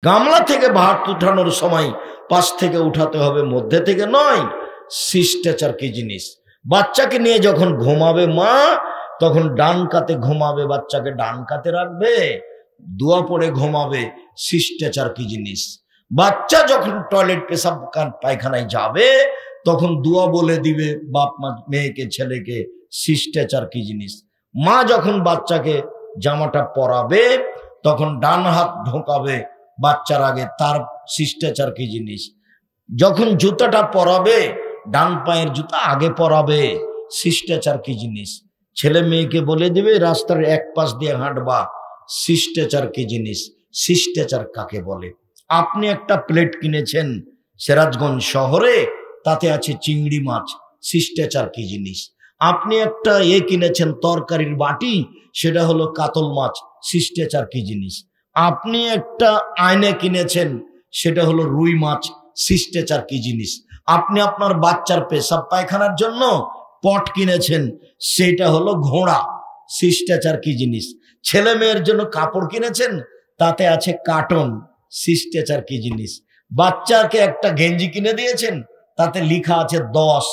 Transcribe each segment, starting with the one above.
গামলা থেকে ভাত উঠানোর সময় পাশ থেকে উঠাতে হবে, মধ্যে থেকে নয়। শিষ্টাচার কি জিনিস? বাচ্চাকে নিয়ে যখন ঘুমাবে মা, তখন ডান কাতে ঘুমাবে, বাচ্চাকে ডান কাতে রাখবে, দোয়া পড়ে ঘুমাবে। শিষ্টাচার কি জিনিস? বাচ্চা যখন টয়লেট পেশাব পায়খানায় যাবে তখন দোয়া বলে দিবে বাপ মা মেয়েকে ছেলেকে। শিষ্টাচার কি জিনিস? মা যখন বাচ্চাকে জামাটা পরাবে তখন ডান হাত ঢোকাবে বাচ্চার আগে, তার শিষ্টাচার কি জিনিস? যখন জুতাটা পরাবে ডান পায়ের জুতা আগে পরাবে। শিষ্টাচার কি জিনিস? ছেলে মেয়েকে বলে দিবে রাস্তার এক পাশ দিয়ে হাঁটবা। শিষ্টাচার কি জিনিস? শিষ্টাচার কাকে বলে? আপনি একটা প্লেট কিনেছেন সিরাজগঞ্জ শহরে, তাতে আছে চিংড়ি মাছ। শিষ্টাচার কি জিনিস? আপনি একটা কিনেছেন তরকারির বাটি, সেটা হলো কাতল মাছ। শিষ্টাচার কি জিনিস? আপনি একটা আয়না কিনেছেন, সেটা হলো রুই মাছ। শিষ্টাচার কি জিনিস? আপনি আপনার বাচ্চার পেশাব পায়খানার জন্য পট কিনেছেন, সেটা হলো ঘোড়া। শিষ্টাচার কি জিনিস? ছেলে মেয়ের জন্য কাপড় কিনেছেন, তাতে আছে কার্টন। শিষ্টাচার কি জিনিস? বাচ্চাকে একটা গেঞ্জি কিনে দিয়েছেন, তাতে লেখা আছে 10।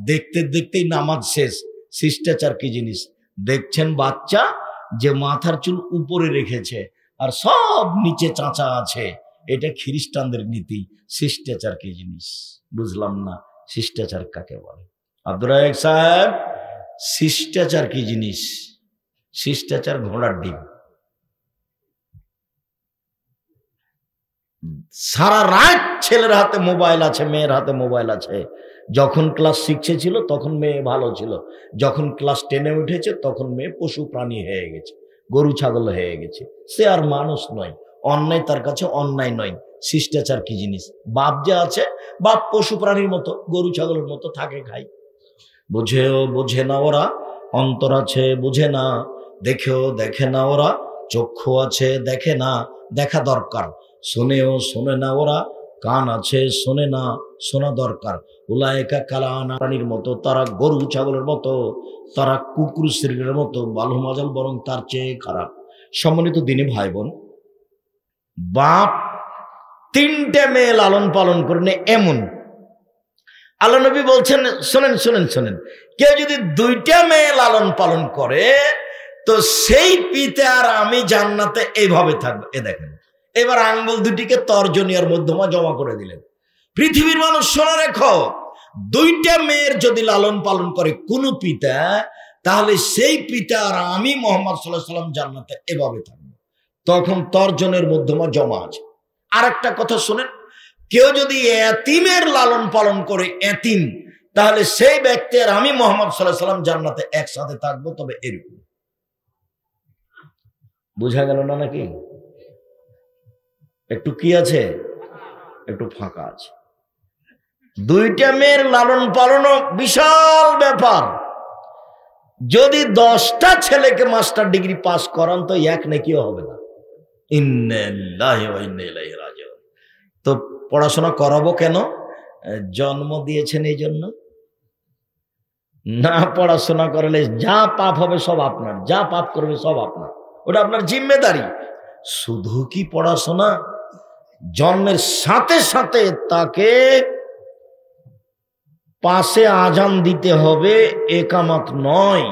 দেখতে দেখতেই নামাজ শেষ। শিষ্টাচার কি জিনিস? দেখছেন বাচ্চা যে মাথার চুল উপরে রেখেছে আর সব নিচে চাঁচা আছে, এটা খ্রিস্টানদের নীতি। শিষ্টাচার কি জিনিস? বুঝলাম না, শিষ্টাচার কাকে বলে? আব্দুর রাজ্জাক সাহেব, শিষ্টাচার কি জিনিস? শিষ্টাচার ঘোড়ার ডিম। সারা রাত ছেলের হাতে মোবাইল আছে, মেয়ের হাতে মোবাইল আছে। যখন ক্লাস 6-এ ছিল তখন মেয়ে ভালো ছিল, যখন ক্লাস 10-এ উঠেছে তখন মেয়ে পশু প্রাণী হয়ে গেছে, গরু ছাগল হয়ে গেছে। সে আর মানুষ নয়, অন্যায় তার কাছে অন্যায় নয়। শিষ্টাচার কি জিনিস? বাপ যে আছে, বাপ পশু প্রাণীর মতো, গরু ছাগলের মতো থাকে, খায়। বুঝেও বোঝে না ওরা, অন্তর আছে বোঝে না, দেখেও দেখে না ওরা, চক্ষু আছে দেখে না, দেখা দরকার। শোনেও শোনে না ওরা, কান আছে শোনে না, শোনা দরকার। উলায়েকা কালানা, প্রাণীর মতো, তারা গরু ছাগলের মতো, তারা কুকুর শ্রীর মতো, বালু মাজাল বরং তার চেয়ে খারাপ। সম্মানিত দিনী ভাই বোন, বাপ 3টে মেয়ে লালন পালন করেন, এমন আল্লাহ নবী বলছেন, শোনেন শোনেন শোনেন, কেউ যদি 2টা মেয়ে লালন পালন করে তো সেই পিতা আর আমি জান্নাতে এইভাবে থাকবো। এ দেখেন, এবার আঙ্গুল দুটিকে তর্জনী আর মধ্যমা জমা করে দিলেন। পৃথিবীর মানুষ শোনা রেখো, 2টা মেয়ের যদি লালন পালন করে কোন পিতা, তাহলে সেই পিতা আর আমি মুহাম্মদ সাল্লাল্লাহু আলাইহি ওয়াসাল্লাম জান্নাতে এভাবে থাকবো। তখন তর্জনের মধ্যমা জমা আছে। আর একটা কথা শোনেন, কেউ যদি এতিমের লালন পালন করে, এতিম, তাহলে সেই ব্যক্তি আর আমি মুহাম্মদ সাল্লাল্লাহু আলাইহি ওয়াসাল্লাম জান্নাতে একসাথে থাকবো। তবে এরকম বুঝা গেল না নাকি? একটু কি আছে, একটু ফাঁকা আছে। 2টা মেয়ের লালন পালনও বিশাল ব্যাপার। যদি 10টা ছেলেকে মাস্টার ডিগ্রি পাস করান তো এক নেকিও হবে না। ইন্না লিল্লাহি ওয়া ইন্না ইলাইহি রাজিউন। তো পড়াশোনা করাবো কেন? জন্ম দিয়েছেন এই জন্য। না পড়াশোনা করলে যা পাপ হবে সব আপনার, যা পাপ করবে সব আপনার, ওটা আপনার জিম্মেদারি। শুধু কি পড়াশোনা, জন্মের সাথে সাথে তাকে পাশে আজান দিতে হবে, একামত নয়,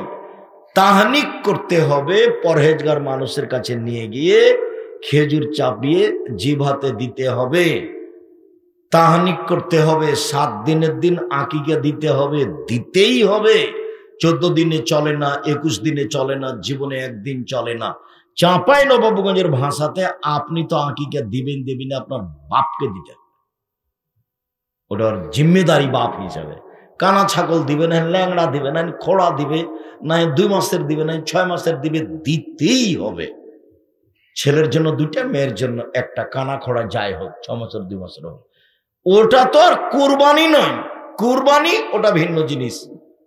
তাহনিক করতে হবে। পরহেজগার মানুষের কাছে নিয়ে গিয়ে খেজুর চাপিয়ে জিভাতে দিতে হবে, তাহনিক করতে হবে। 7 দিনের দিন আকিকা দিতে হবে, দিতেই হবে। 14 দিনে চলে না, 21 দিনে চলে না, জীবনে একদিন চলে না। চাঁপাই নবাবগঞ্জের ভাষাতে আপনি তো আকিকা দিবেন দেবেন, আপনার বাপকে দিতে হবে, ওটার জিম্মেদারি বাপ হিসাবে। কানা ছাগল দিবে না, ল্যাংড়া দিবে না, খোড়া দিবে না, 2 মাসের দিবে না, 6 মাসের দিবে, দিতেই হবে। ছেলের জন্য 2টা, মেয়ের জন্য 1টা, কানা খোড়া যাই হোক, 6 মাসের 2 মাসের হোক। ওটা তো আর কুরবানি নয়, কুরবানি ওটা ভিন্ন জিনিস,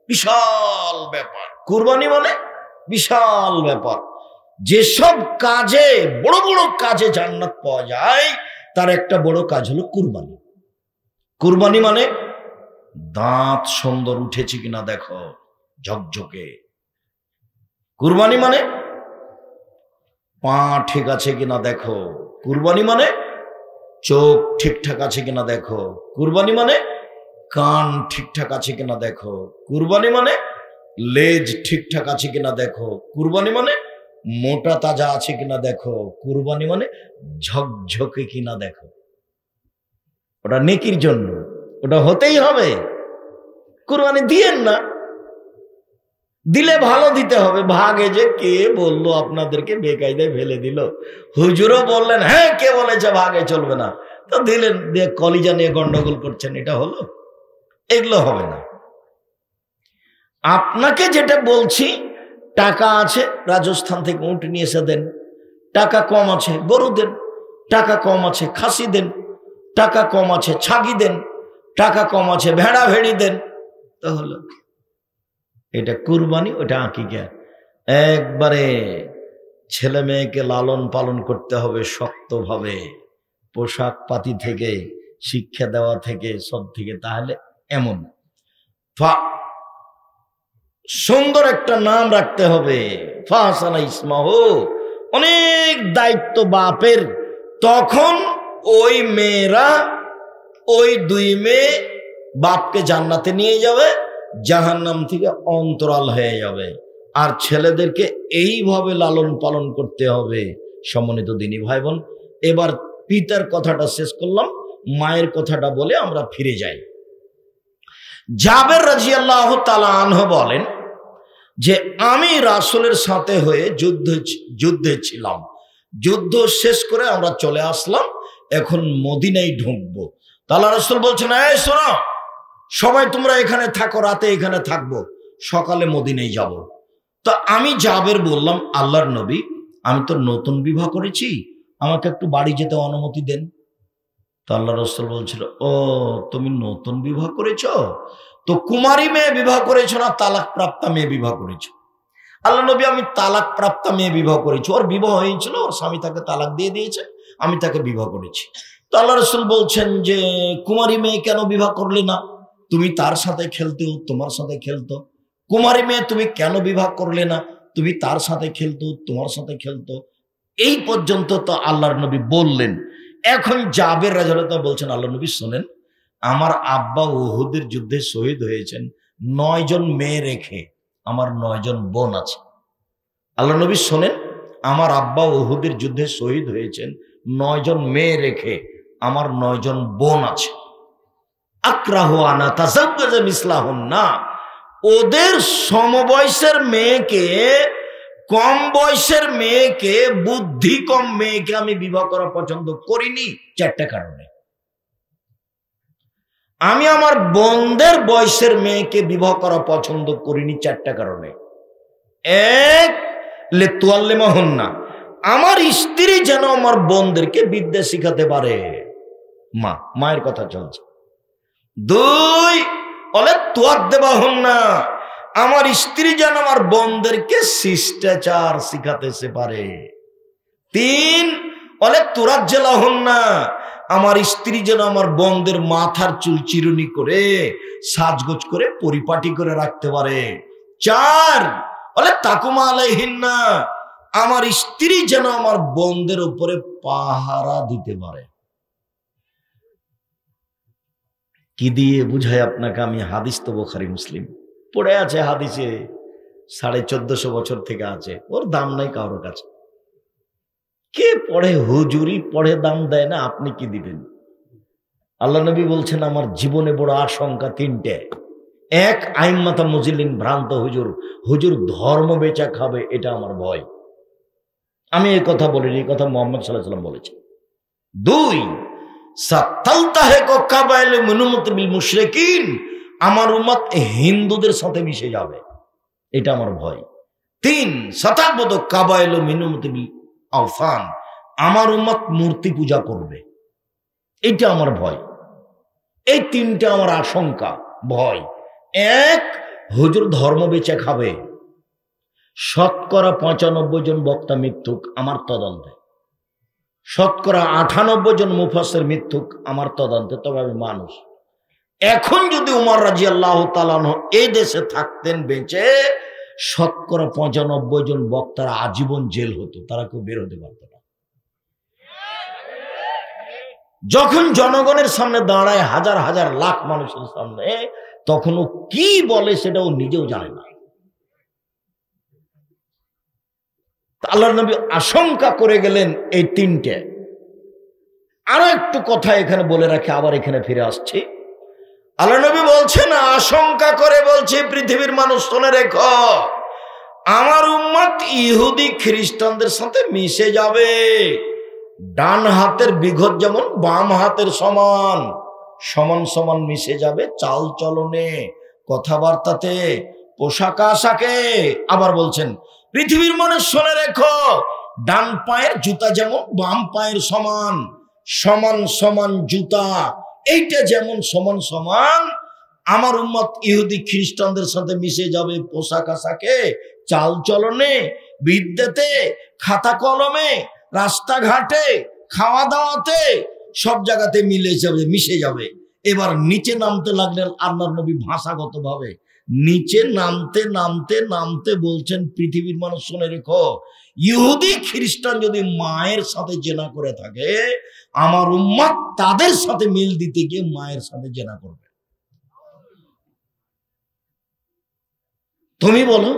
বিশাল ব্যাপার। কুরবানি মানে বিশাল ব্যাপার। যেসব কাজে, বড় বড় কাজে জান্নাত পাওয়া যায়, তার একটা বড় কাজ হলো কুরবানি। কুরবানি মানে দাঁত সুন্দর উঠেছে কিনা দেখো, ঝকঝকে। কুরবানি মানে পা ঠিক আছে কিনা দেখো। কুরবানি মানে চোখ ঠিকঠাক আছে কিনা দেখো। কুরবানি মানে কান ঠিকঠাক আছে কিনা দেখো। কুরবানি মানে লেজ ঠিকঠাক আছে কিনা দেখো। কুরবানি মানে মোটা তাজা আছে কিনা দেখো। কুরবানি মানে ঝকঝকে কিনা দেখো। ওটা নেকির জন্য, ওটা হতেই হবে। কুরবানি দিয়েন না, দিলে ভালো দিতে হবে। ভাগে যে কে বললো আপনাদেরকে বেকায়দায় ফেলে দিল, হুজুরও বললেন হ্যাঁ কে বলেছে ভাগে চলবে না, তো দিলেন, দিয়ে কলিজা নিয়ে গন্ডগোল করছেন, এটা হলো? এগুলো হবে না। আপনাকে যেটা বলছি, টাকা আছে রাজস্থান থেকে উঁট নিয়ে এসে দেন, টাকা কম আছে গরু দেন, টাকা কম আছে খাসি দেন, টাকা কম আছে ছাগি দেন, টাকা কম আছে ভেড়া ভেড়ি দেন, তো হলো। এটা কুরবানি, ওটা আকিকা। একবারে ছেলে মেয়েকে লালন পালন করতে হবে শক্তভাবে, পোশাক পাতি থেকে, শিক্ষা দেওয়া থেকে, সব থেকে। তাহলে এমন সুন্দর একটা নাম রাখতে হবে, ফাহসানা ইসমাহ, অনেক দায়িত্ব বাপের। তখন ওই মেয়েরা, ওই দুই মেয়ে বাপকে জান্নাতে নিয়ে যাবে, জাহান্নাম থেকে অন্তরাল হয়ে যাবে। আর ছেলেদেরকে এইভাবে লালন পালন করতে হবে। সম্মানিত দিনী ভাই বোন, এবার পিতার কথাটা শেষ করলাম, মায়ের কথাটা বলে আমরা ফিরে যাই। জাবের রাদিয়াল্লাহু তাআলা আনহু বলেন যে আমি রাসূলের সাথে হয়ে যুদ্ধে ছিলাম, যুদ্ধ শেষ করে আমরা চলে আসলাম, এখন মদিনায় ঢুকবো। তাআলা রাসূল বলছেন, এই শোনো, সবাই তোমরা এখানে থাকো, রাতে এখানে থাকবো, সকালে মদিনায় যাব। তো আমি জাবের বললাম, আল্লাহর নবী, আমি তো নতুন বিবাহ করেছি, আমাকে একটু বাড়ি যেতে অনুমতি দেন। তো আল্লাহ রাসূল বলছিল, ও তুমি নতুন বিবাহ করেছ, তো কুমারী মেয়ে বিবাহ করেছো না তালাক প্রাপ্তা মেয়ে বিবাহ করেছো? আল্লাহ নবী, আমি তালাক প্রাপ্তা মেয়ে বিবাহ করেছি, ওর বিবাহ হয়েছিল, ওর স্বামী তাকে তালাক দিয়ে দিয়েছে, আমি তাকে বিবাহ করেছি। তো আল্লাহ রাসূল বলছেন যে কুমারী মেয়ে কেন বিবাহ করলে না? তুমি তার সাথে খেলতে, তোমার সাথে খেলতো। কুমারী মেয়ে তুমি কেন বিবাহ করলে না? তুমি তার সাথে খেলতো, তোমার সাথে খেলতো। এই পর্যন্ত তো আল্লাহর নবী বললেন। এখন জাবের রাদিয়াল্লাহু বলছেন, আল্লাহ নবী শোনেন, আমার আব্বা উহুদের যুদ্ধে শহীদ হয়েছেন 9 জন মেয়ে রেখে, আমার 9 জন বোন আছে। আল্লাহ নবী শোনেন, আমার আব্বা উহুদের যুদ্ধে শহীদ হয়েছেন 9 জন মেয়ে রেখে, আমার 9 জন বোন আছে। আকরাহু আনা তাযাওয়াজা মিসলাহুন্না, ওদের সমবয়সের মেয়েকে, কম বয়সের মেয়েকে, বুদ্ধি কম মেয়েকে আমি বিবাহ করা পছন্দ করিনি 4টা কারণে। আমি আমার বোনদের বয়সের মেয়েকে বিবাহ করা পছন্দ করিনি 4টা কারণে। এক, লিতুআল্লিমাহুন্না, আমার স্ত্রী যেন আমার বোনদেরকে বিদ্যা শিখাতে পারে। মায়ের কথা চলছে। 2, লিতুআদ্দিবাহুন্না, আমার স্ত্রী যেন আমার বোনদেরকে শিষ্টাচার শিখাতে পারে। 3, লিতুরাজ্জিলাহুন্না, আমার স্ত্রী যেন আমার বোনদের মাথার চুল চিরুনি করে, সাজগোজ করে, পরিপাটি করে রাখতে পারে। 4, লিতাকুমা আলাইহিন্না, আমার স্ত্রী যেন আমার বোনদের উপরে পাহারা দিতে পারে। কি দিয়ে বুঝাই আপনাকে আমি? হাদিস তো বুখারী মুসলিম পড়ে আছে, হাদিসে 1450 বছর থেকে আছে, ওর দাম নাই কারোর কাছে। কে পড়ে? হুজুরি পড়ে, দাম দেয় না, আপনি কি দিবেন? আল্লাহ নবী বলছেন, আমার জীবনে বড় আশঙ্কা 3টে। 1, আইম্মাতা মুজিল্লিন, ভ্রান্ত হুজুর ধর্ম বেচা খাবে, এটা আমার ভয়। আমি এই কথা বলিনি, এই কথা মুহাম্মদ সাল্লাল্লাহু আলাইহি ওয়াসাল্লাম বলেছেন। 2, সাতালতাহিকু কাবাইলু মিন উম্মতি বিল মুশরিকিন, আমার উম্মত হিন্দুদের সাথে মিশে যাবে, এটা আমার ভয়। 3, সাতাবুদু কাবাইলু মিন উম্মতি বিল আওসান, আমার উম্মত মূর্তি পূজা করবে, এটা আমার ভয়। এই 3টে আমার আশঙ্কা, ভয়। 1, হুজুর ধর্ম বেচে খাবে, শতকরা 95 জন বক্তা মিথ্যুক আমার তদন্তে, শতকরা 98 জন মুফাসসির মিথ্যুক আমার তদন্তে, তবে আমি মানুষ। এখন যদি উমর রাদিয়াল্লাহু তাআলা এই দেশে থাকতেন বেঁচে, শতকরা 95 জন বক্তারা আজীবন জেল হতো, তারা কেউ বের হতে পারত না। যখন জনগণের সামনে দাঁড়ায়, হাজার হাজার লাখ মানুষের সামনে, তখন ও কি বলে সেটা ও নিজেও জানে না। আল্লাহর নবী আশঙ্কা করে গেলেন এই তিনটে। আরো একটু কথা এখানে বলে রাখি, আবার এখানে ফিরে আসছি। আল্লাহ নবী বলছেন, আশঙ্কা করে বলছে পৃথিবীর মানুষ শুনে রেখো, আমার উম্মত ইহুদি খ্রিস্টানদের সাথে মিশে যাবে। ডান হাতের বিঘত যেমন বাম হাতের সমান, সমান সমান মিশে যাবে চাল চলনে, কথাবার্তাতে, পোশাক আশাকে। আবার বলছেন, পৃথিবীর মানুষ শুনে রেখো, ডান পায়ের জুতা যেমন বাম পায়ের সমান, সমান সমান জুতা, এইটা যেমন সমান সমান আমার উম্মত ইহুদি খ্রিস্টানদের সাথে মিশে যাবে পোশাক আশাকে, চাল চলনে, বিদ্যাতে, খাতা কলমে, রাস্তাঘাটে, খাওয়া দাওয়াতে, সব জায়গাতে মিশে যাবে। এবার নিচে নামতে লাগলেন আল্লাহর নবী ভাষাগত ভাবে। নিচে নামতে নামতে নামতে বলছেন, পৃথিবীর মানুষ শুনে রেখো, ইহুদি খ্রিস্টান যদি মায়ের সাথে জেনা করে থাকে, আমার উম্মত তাদের সাথে মিল দিতে গিয়ে মায়ের সাথে জেনা করবে। তুমি বলো,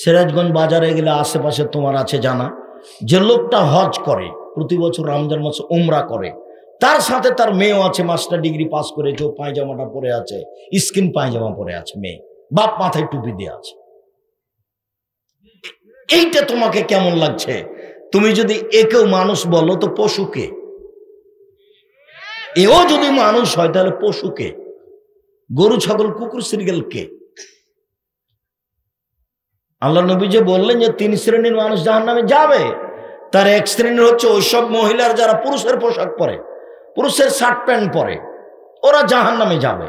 সিরাজগঞ্জ বাজারে গেলে আশেপাশে তোমার আছে জানা, যে লোকটা হজ করে, প্রতি বছর রমজান মাসে উমরা করে, তার সাথে তার মেয়েও আছে, মাস্টার ডিগ্রি পাস করেছে, ও পায়জামাটা পরে আছে, স্কিন পায়জামা পরে আছে, মেয়ে, বাপ মাথায় টুপি দিয়ে আছে। এইটা তোমাকে কেমন লাগছে? তুমি যদি একেও মানুষ বলো তো পশুকে, এও যদি মানুষ হয় তাহলে পশুকে, গরু ছাগল কুকুর শ্রীগেলকে। আল্লাহ নবী যে বললেন যে 3 শ্রেণীর মানুষ জাহান্নামে যাবে, তার এক শ্রেণীর হচ্ছে ওইসব মহিলার যারা পুরুষের পোশাক পরে, পুরুষের শার্ট প্যান্ট পরে, ওরা জাহান্নামে যাবে।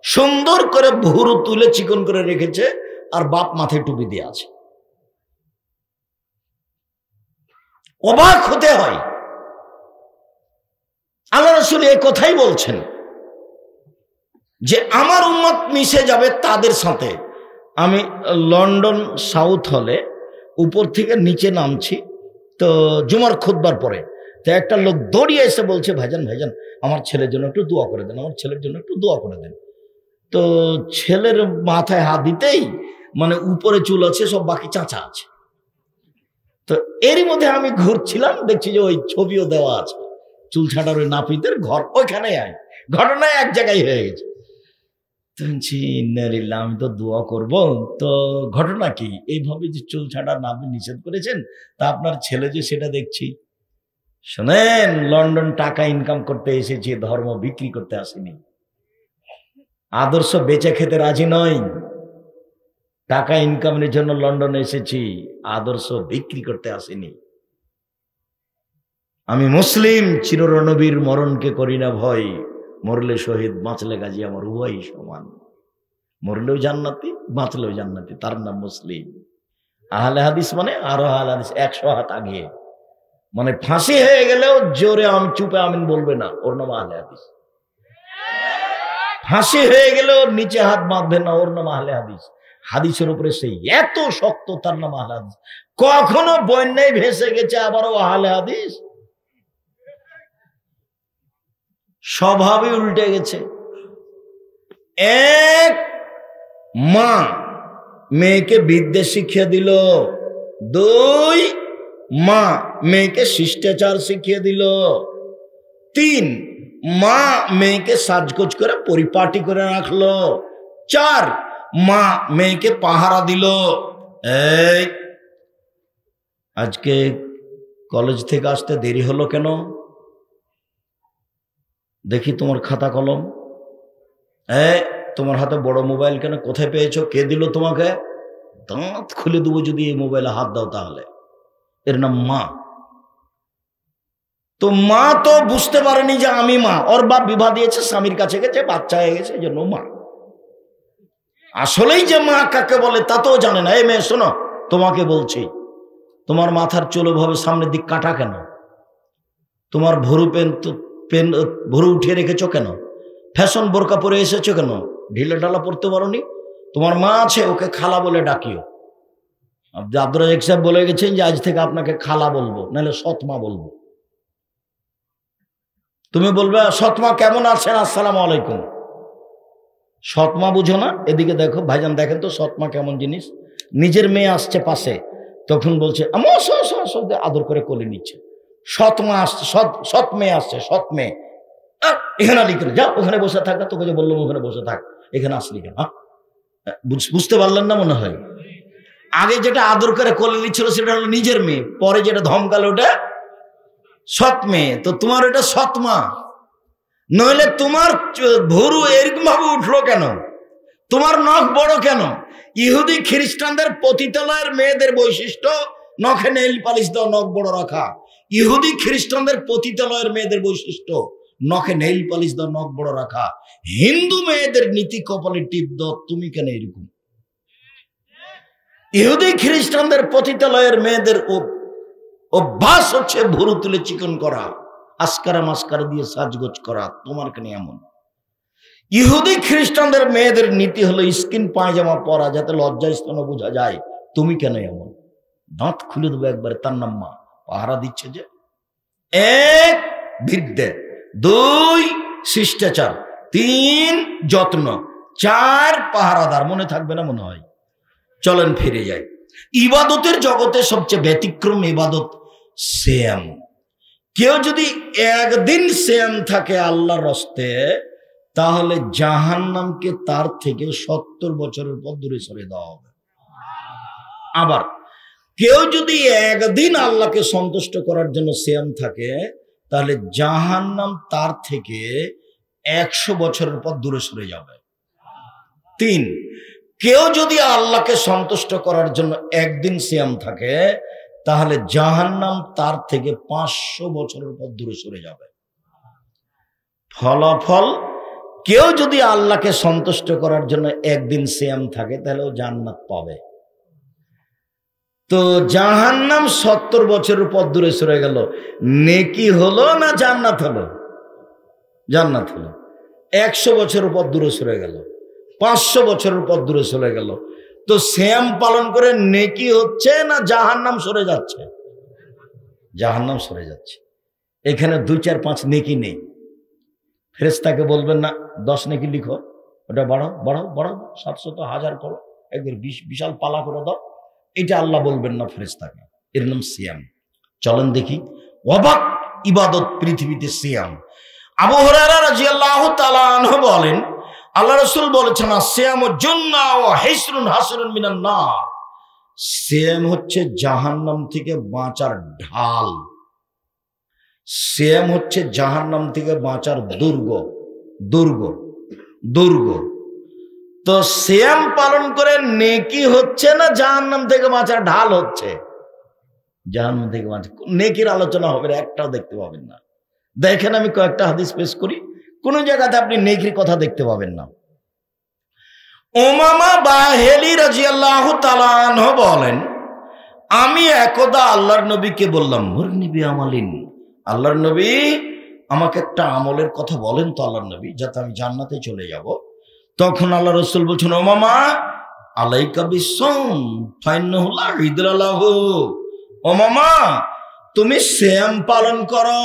সুন্দর করে ভুরু তুলে চিকন করে রেখেছে, আর বাপ মাথায় টুপি দিয়ে আছে। অবাক হতে হয়। আল্লাহ রাসূল এই কথাই বলছেন যে আমার উম্মত মিশে যাবে তাদের সাথে। আমি লন্ডন সাউথ হলে উপর থেকে নিচে নামছি, তো জুমার খুতবার পরে, তো একটা লোক দৌড়িয়ে এসে বলছে, ভাইজান ভাইজান আমার ছেলের জন্য একটু দোয়া করে দেন, আমার ছেলের জন্য একটু দোয়া করে দেন। তো ছেলের মাথায় হাত দিতেই মানে উপরে চুল আছে, সব বাকি চাঁচা আছে। তো এরই মধ্যে আমি ঘুরছিলাম, দেখছি যে ওই ছবিও দেওয়া আছে, চুল ছাটার ওই নাপিতের ঘর ওইখানে। ঘটনায় এক জায়গায় হয়ে গেছে। আমি তো দোয়া করব, তো ঘটনা কি? এইভাবে যে চুল ছাটা নাপিত নিষেধ করেছেন, তা আপনার ছেলে যে সেটা দেখছি। শোনেন, লন্ডন টাকা ইনকাম করতে এসেছি, ধর্ম বিক্রি করতে আসিনি। আদর্শ বেচে খেতে রাজি নয়। টাকা ইনকামের জন্য লন্ডনে এসেছি, আদর্শ বিক্রি করতে আসিনি। আমি মুসলিম, চিররণবীর মরণকে করি না ভয়, মরলে শহীদ বাঁচলে গাজী আমার উভয়ই সমান। মরলেও জান্নাতি, বাঁচলেও জান্নাতি, তার নাম মুসলিম। আহলে হাদিস মানে আরো আহলে হাদিস 100 হাত আগে, মানে ফাঁসি হয়ে গেলেও জোরে চুপে আমিন বলবে না, ওর নাম আহলে হাদিস। ফাঁসি হয়ে গেলেও নিচে হাত বাঁধবে না, ওর নাম আহলে হাদিস। হাদিসের উপরে সেই এত শক্ত, তার নাম আহলে হাদিস। কখনো বন্যায় ভেসে গেছে, আবারও আহলে হাদিস। স্বভাবই উল্টে গেছে। এক, মা মেয়েকে বিদ্যে শিখিয়ে দিল। 2, মা মেয়েকে শিষ্টাচার শিখিয়ে দিল। 3, মা মেয়েকে সাজগোজ করে পরিপাটি করে রাখলো। 4, মা মেয়েকে পাহারা দিল। এই আজকে কলেজ থেকে আসতে দেরি হলো কেন? দেখি তোমার খাতা কলম। তোমার হাতে বড় মোবাইল কেন? কোথায় পেয়েছো? কে দিল তোমাকে? দাঁত খুলে দেবো যদি এই মোবাইলে হাত দাও তাহলে। এর নাম মা। তো মা তো বুঝতে পারেনি যে আমি মা, ওর বাপ বিবাহ দিয়েছে, স্বামীর কাছে গেছে, বাচ্চা হয়ে গেছে, এই জন্য মা। আসলেই যে মা কাকে বলে তা তো জানে না। এই মেয়ে শোনো, তোমাকে বলছি, তোমার মাথার চুল ভাবে সামনের দিক কাটা কেন? তোমার ভরু উঠিয়ে রেখেছো কেন? ফ্যাশন বোরকা পরে এসেছো কেন? ঢিলে ঢালা পড়তে পারোনি? তোমার মা আছে, ওকে খালা বলে ডাকিও। আব্দুর রাজ্জাক সাহেব বলে গেছেন যে আজ থেকে আপনাকে খালা বলবো, নাহলে সৎ মা বলবো। তুমি বলবে সৎমা কেমন আছেন, আসসালামু আলাইকুম। সৎমা বুঝো না? এদিকে দেখো ভাইজান, দেখেন তো সৎমা কেমন জিনিস। নিজের মেয়ে আসছে পাশে, তখন বলছে আদর করে কোলে নিচ্ছে। সৎমা আসছে, সৎ মেয়ে আসছে, সৎ মেয়ে। এখানে আলি করে যা, ওখানে বসে থাক। তোকে যে বললাম ওখানে বসে থাক, এখানে আসলি কেন? বুঝতে পারলেন না মনে হয়? আগে যেটা আদর করে কোলে নিচ্ছিল সেটা হলো নিজের মেয়ে, পরে যেটা ধমকালো ওটা সৎ মেয়ে। তো তোমার ওটা সৎমা, নইলে তোমার ভুরু এরকম ভাবে উঠলো কেন? তোমার নখ বড় কেন? ইহুদি খ্রিস্টানদের পতিতালয়ের মেয়েদের বৈশিষ্ট্য নখে নেইল পালিশ দাও, নখ বড় রাখা। ইহুদি খ্রিস্টানদের পতিতালয়ের মেয়েদের বৈশিষ্ট্য নখে নেইল পালিশ দাও, নখ বড় রাখা। হিন্দু মেয়েদের নীতি কপালে টিপ দাও। তুমি কেন এরকম? ইহুদি খ্রিস্টানদের পতিতালয়ের মেয়েদের অভ্যাস হচ্ছে ভুরু তুলে চিকন করা, আসকারা মাস্কারা দিয়ে সাজগোজ করা। তোমার কেন এমন? ইহুদি খ্রিস্টানদের মেয়েদের নীতি হলো স্কিন পায়জামা পরা, যাতে লজ্জাস্থান বোঝা যায়। তুমি কেন এমন? দাঁত খুলে দেবো একবারে। তার নাম মা। পাহারা দিচ্ছে যে, 1 বিদ্যে, 2 শিষ্টাচার, 3 যত্ন, 4 পাহারাদার। মনে থাকবে না মনে হয়? চলেন ফিরে যাই। ইবাদতের জগতে সবচেয়ে ব্যতিক্রম ইবাদত সিয়াম। কেউ যদি একদিন সিয়াম থাকে আল্লাহর রাস্তে, তাহলে জাহান্নামকে তার থেকে 70 বছরের পর দূরে সরে দেওয়া হবে। আবার কেউ যদি একদিন আল্লাহকে সন্তুষ্ট করার জন্য সিয়াম থাকে, তাহলে জাহান্নাম তার থেকে 100 বছরের পর দূরে সরে যাবে। 3, কেউ যদি আল্লাহকে সন্তুষ্ট করার জন্য একদিন সিয়াম থাকে, তাহলে জাহান্নাম তার থেকে 500 বছরের পর দূরে সরে যাবে। ফলাফল, কেউ যদি আল্লাহকে সন্তুষ্ট করার জন্য একদিন সিয়াম থাকে, তাহলে ও জান্নাত পাবে। তো জাহান্নাম 70 বছরের পর দূরে সরে গেল, নেকি হলো না জান্নাত হলো? জান্নাত হলো। 100 বছরের পর দূরে সরে গেল, 500 বছরের পর দূরে চলে গেল। তো সিয়াম পালন করে নেকি হচ্ছে না জাহান্নাম সরে যাচ্ছে? জাহান্নাম সরে যাচ্ছে। এখানে 2, 4, 5 নেকি নেই। ফেরেশতাকে বলবেন না 10 নেকি লিখো, ওটা বাড়াও বাড়াও বাড়াও, 700 1000 করো, একবার বিশাল পালা করে দাও। এটা আল্লাহ বলবেন না ফেরেশতাকে। এর নাম সিয়াম। চলেন দেখি অবাক ইবাদত পৃথিবীতে সিয়াম। আবু হুরায়রা রাদিয়াল্লাহু তাআলা আনহু বলেন, আল্লাহ রাসূল বলেছেন, সিয়ামুজ জান্নাহ ওয়া হিসরুন হাসরুন মিনান নার। সিয়াম হচ্ছে জাহান্নাম থেকে বাঁচার ঢাল। সিয়াম হচ্ছে জাহান্নাম থেকে বাঁচার দুর্গ দুর্গ দুর্গ। তো সিয়াম পালন করে নেকি হচ্ছে না জাহান্নাম থেকে বাঁচার ঢাল হচ্ছে? জাহান্নাম থেকে বাঁচা। নেকির আলোচনা হবে, একটাও দেখতে পাবেন না। দেখেন আমি কয়েকটা হাদিস পেশ করি, কোন জায়গাতে আপনি নেকির কথা দেখতে পাবেন না। উমামা বাহেলি রাদিয়াল্লাহু তাআলা আনহু বলেন, আমি একদা আল্লাহর নবীকে বললাম, মুরনি বিআমালিন, আল্লাহর নবী আমাকে একটা আমলের কথা বলেন তো আল্লাহর নবী, যাতে আমি জান্নাতে চলে যাব। তখন আল্লাহ রাসূল বলছেন, উমামা আলাইকা বিসসাম ফাইন্নাহু লা ইদরা লাহু। উমামা তুমি সিয়াম পালন করো।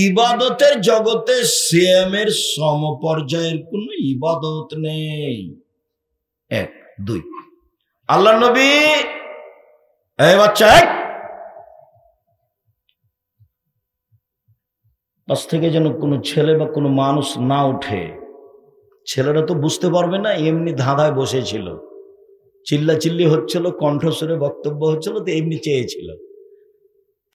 ইবাদতের জগতে সিয়ামের সমপর্যায়ের কোন ইবাদত নেই। 1, 2 আল্লাহর নবী, এই বাচ্চা, পাশ থেকে যেন কোনো ছেলে বা কোনো মানুষ না উঠে। ছেলেরা তো বুঝতে পারবে না, এমনি ধাঁধায় বসেছিল, চিল্লা চিল্লি হচ্ছিল, কণ্ঠস্বরে বক্তব্য হচ্ছিল, তো এমনি চেয়েছিল।